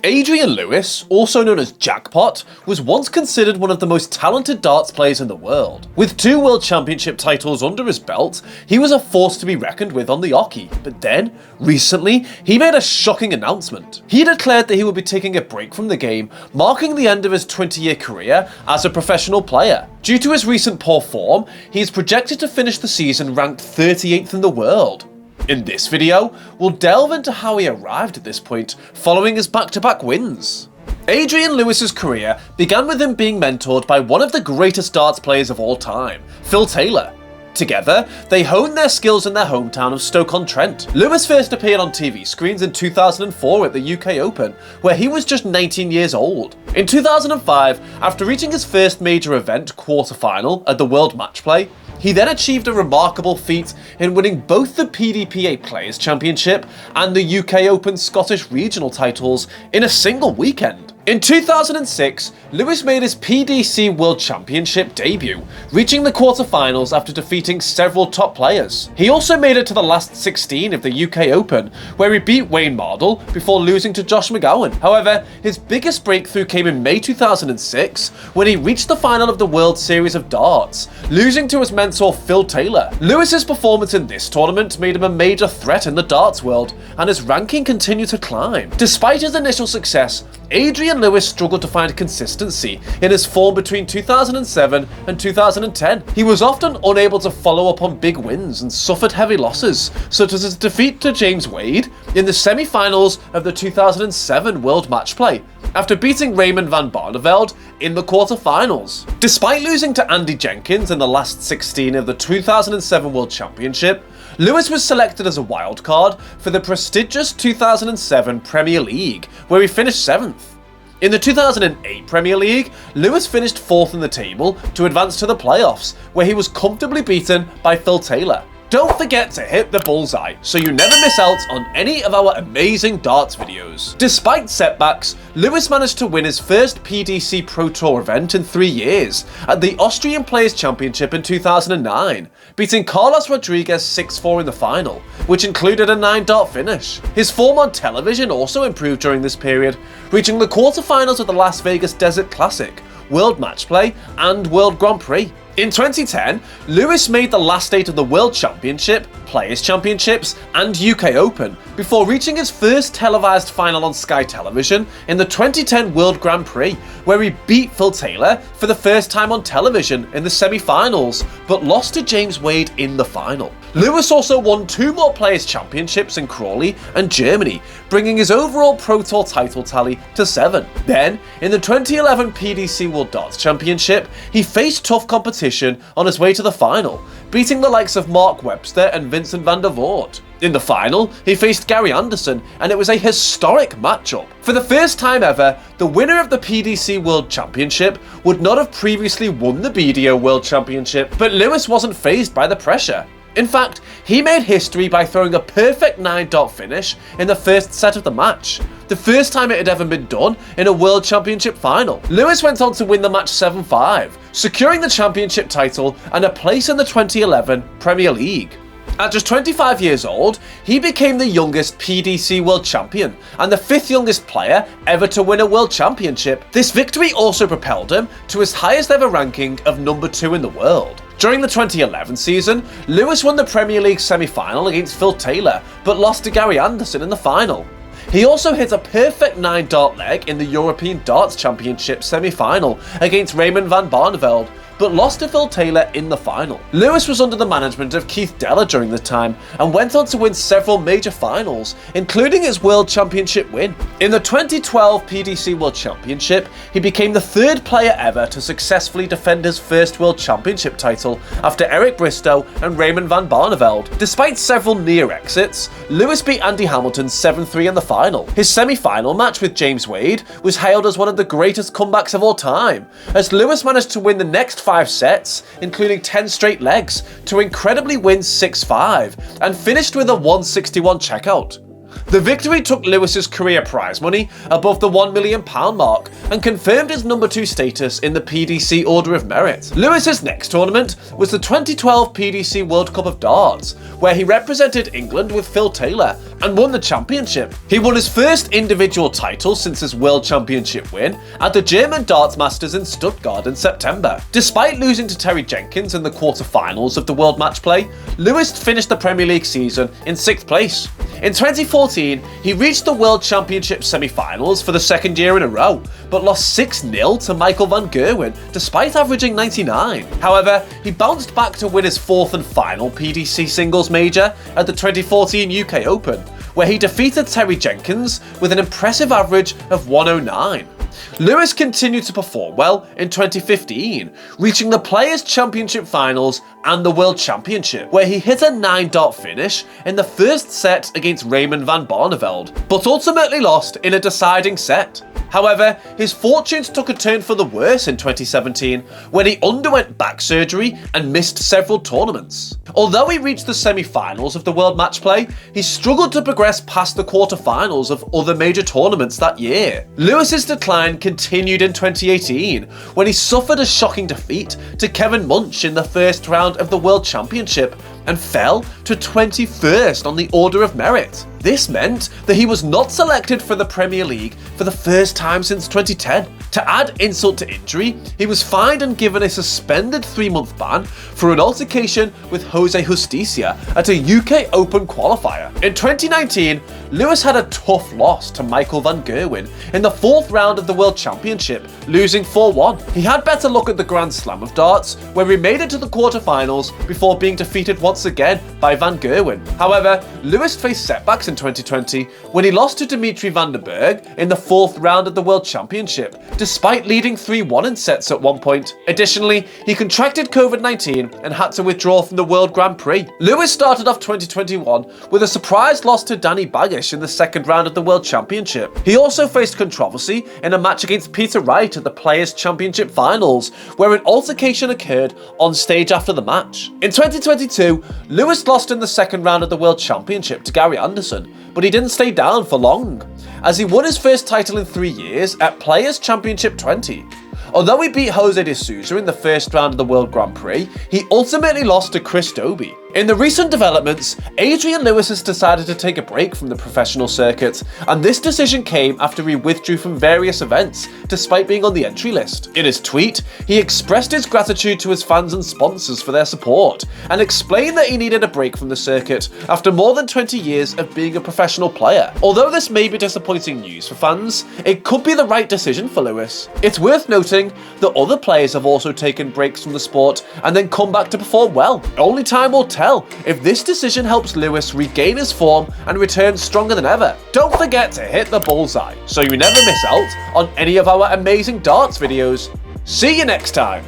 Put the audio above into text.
Adrian Lewis, also known as Jackpot, was once considered one of the most talented darts players in the world. With 2 World Championship titles under his belt, he was a force to be reckoned with on the oche. But then, recently, he made a shocking announcement. He declared that he would be taking a break from the game, marking the end of his 20-year career as a professional player. Due to his recent poor form, he is projected to finish the season ranked 38th in the world. In this video, we'll delve into how he arrived at this point following his back-to-back wins. Adrian Lewis's career began with him being mentored by one of the greatest darts players of all time, Phil Taylor. Together, they honed their skills in their hometown of Stoke-on-Trent. Lewis first appeared on TV screens in 2004 at the UK Open, where he was just 19 years old. In 2005, after reaching his first major event quarter-final at the World Match Play, he then achieved a remarkable feat in winning both the PDPA Players' Championship and the UK Open Scottish Regional titles in a single weekend. In 2006, Lewis made his PDC World Championship debut, reaching the quarterfinals after defeating several top players. He also made it to the last 16 of the UK Open, where he beat Wayne Mardle before losing to Josh McGowan. However, his biggest breakthrough came in May 2006, when he reached the final of the World Series of Darts, losing to his mentor Phil Taylor. Lewis's performance in this tournament made him a major threat in the darts world, and his ranking continued to climb. Despite his initial success, Adrian Lewis struggled to find consistency in his form between 2007 and 2010. He was often unable to follow up on big wins and suffered heavy losses, such as his defeat to James Wade in the semi-finals of the 2007 World Match Play, after beating Raymond van Barneveld in the quarter-finals. Despite losing to Andy Jenkins in the last 16 of the 2007 World Championship, Lewis was selected as a wildcard for the prestigious 2007 Premier League, where he finished 7th. In the 2008 Premier League, Lewis finished 4th in the table to advance to the playoffs, where he was comfortably beaten by Phil Taylor. Don't forget to hit the bullseye so you never miss out on any of our amazing darts videos. Despite setbacks, Lewis managed to win his first PDC Pro Tour event in 3 years at the Austrian Players' Championship in 2009, beating Carlos Rodriguez 6-4 in the final, which included a 9-dart finish. His form on television also improved during this period, reaching the quarterfinals of the Las Vegas Desert Classic, World Match Play, and World Grand Prix. In 2010, Lewis made the last 8 of the World Championship, Players' Championships, and UK Open, before reaching his first televised final on Sky Television in the 2010 World Grand Prix, where he beat Phil Taylor for the first time on television in the semi-finals, but lost to James Wade in the final. Lewis also won 2 more Players' Championships in Crawley and Germany, bringing his overall Pro Tour title tally to 7. Then, in the 2011 PDC World Darts Championship, he faced tough competition on his way to the final, beating the likes of Mark Webster and Vincent van der Voort. In the final, he faced Gary Anderson, and it was a historic matchup. For the first time ever, the winner of the PDC World Championship would not have previously won the BDO World Championship, but Lewis wasn't fazed by the pressure. In fact, he made history by throwing a perfect 9-dart finish in the first set of the match, the first time it had ever been done in a World Championship final. Lewis went on to win the match 7-5, securing the championship title and a place in the 2011 Premier League. At just 25 years old, he became the youngest PDC World Champion and the 5th youngest player ever to win a World Championship. This victory also propelled him to his highest ever ranking of number 2 in the world. During the 2011 season, Lewis won the Premier League semi-final against Phil Taylor, but lost to Gary Anderson in the final. He also hit a perfect 9-dart leg in the European Darts Championship semi-final against Raymond van Barneveld, but lost to Phil Taylor in the final. Lewis was under the management of Keith Deller during the time and went on to win several major finals, including his World Championship win. In the 2012 PDC World Championship, he became the 3rd player ever to successfully defend his first World Championship title after Eric Bristow and Raymond van Barneveld. Despite several near exits, Lewis beat Andy Hamilton 7-3 in the final. His semi-final match with James Wade was hailed as one of the greatest comebacks of all time, as Lewis managed to win the next 5 sets, including 10 straight legs, to incredibly win 6-5, and finished with a 161 checkout. The victory took Lewis's career prize money above the £1 million mark and confirmed his number 2 status in the PDC Order of Merit. Lewis's next tournament was the 2012 PDC World Cup of Darts, where he represented England with Phil Taylor and won the championship. He won his first individual title since his World Championship win at the German Darts Masters in Stuttgart in September. Despite losing to Terry Jenkins in the quarter-finals of the World Match Play, Lewis finished the Premier League season in 6th place. In 2014, he reached the World Championship semi-finals for the second year in a row, but lost 6-0 to Michael van Gerwen despite averaging 99. However, he bounced back to win his 4th and final PDC singles major at the 2014 UK Open, where he defeated Terry Jenkins with an impressive average of 109. Lewis continued to perform well in 2015, reaching the Players' Championship finals and the World Championship, where he hit a 9-dart finish in the first set against Raymond van Barneveld, but ultimately lost in a deciding set. However, his fortunes took a turn for the worse in 2017 when he underwent back surgery and missed several tournaments. Although he reached the semi-finals of the World Match Play, he struggled to progress past the quarter-finals of other major tournaments that year. Lewis's decline continued in 2018 when he suffered a shocking defeat to Kevin Munch in the first round of the World Championship and fell to 21st on the Order of Merit. This meant that he was not selected for the Premier League for the first time since 2010. To add insult to injury, he was fined and given a suspended 3-month ban for an altercation with Jose Justicia at a UK Open qualifier. In 2019, Lewis had a tough loss to Michael van Gerwen in the 4th round of the World Championship, losing 4-1. He had better luck at the Grand Slam of Darts, where he made it to the quarterfinals before being defeated once again by van Gerwen. However, Lewis faced setbacks in 2020 when he lost to Dimitri van den Berg in the 4th round of the World Championship, despite leading 3-1 in sets at one point. Additionally, he contracted COVID-19 and had to withdraw from the World Grand Prix. Lewis started off 2021 with a surprise loss to Danny Baggish in the 2nd round of the World Championship. He also faced controversy in a match against Peter Wright at the Players' Championship finals, where an altercation occurred on stage after the match. In 2022, Lewis lost in the 2nd round of the World Championship to Gary Anderson, but he didn't stay down for long, as he won his first title in 3 years at Players' Championship 20. Although he beat Jose de Sousa in the 1st round of the World Grand Prix, he ultimately lost to Chris Dobie. In the recent developments, Adrian Lewis has decided to take a break from the professional circuit, and this decision came after he withdrew from various events, despite being on the entry list. In his tweet, he expressed his gratitude to his fans and sponsors for their support, and explained that he needed a break from the circuit after more than 20 years of being a professional player. Although this may be disappointing news for fans, it could be the right decision for Lewis. It's worth noting that other players have also taken breaks from the sport and then come back to perform well. Only time will tell if this decision helps Lewis regain his form and return stronger than ever. Don't forget to hit the bullseye so you never miss out on any of our amazing darts videos. See you next time!